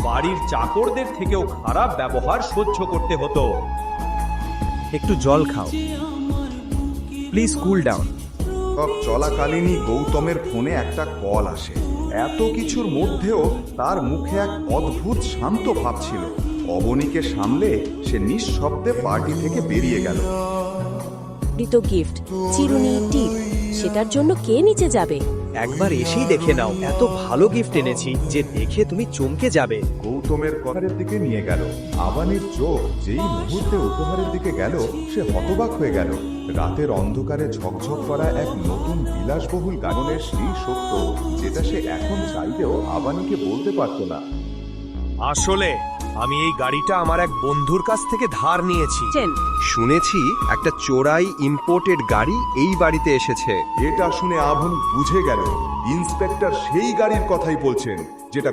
বাড়ির চাকরদের থেকেও খারাপ ব্যবহার সহ্য করতে হতো। একটু জল খাও, প্লিজ কুল ডাউন। সব চলাকালীনই গৌতমের ফোনে একটা কল আসে। এত কিছুর মধ্যেও তার মুখে এক অদ্ভুত শান্ত ভাব ছিল। অবনীকে সামলে সে নিঃশব্দে পার্টি থেকে বেরিয়ে গেল। তো গিফট, চিরুনি, টিপ, সেটার জন্য কে নিচে যাবে? একবার এসেই দেখে নাও, এত ভালো গিফট এনেছি যে দেখে তুমি চমকে যাবে। গৌতমের উপহারের দিকে নিয়ে গেল। আবানির চোখ যেই মুহূর্তে উপহারের দিকে গেল, সে হতবাক হয়ে গেল। রাতের অন্ধকারে ঝকঝক করা এক নতুন বিলাসবহুল গানের সেই সত্য, যেটা সে এখন চাইলেও আবানিকে বলতে পারত না। আসলে আমি এই গাড়িটা আমার এক বন্ধুর কাছ থেকে ধার নিয়েছি। শুনেছি একটা চোরাই ইম্পোর্টেড গাড়ি এই বাড়িতে এসেছে। এটা শুনে আভন বুঝে গেল ইন্সপেক্টর সেই গাড়ির কথাই বলছেন, যেটা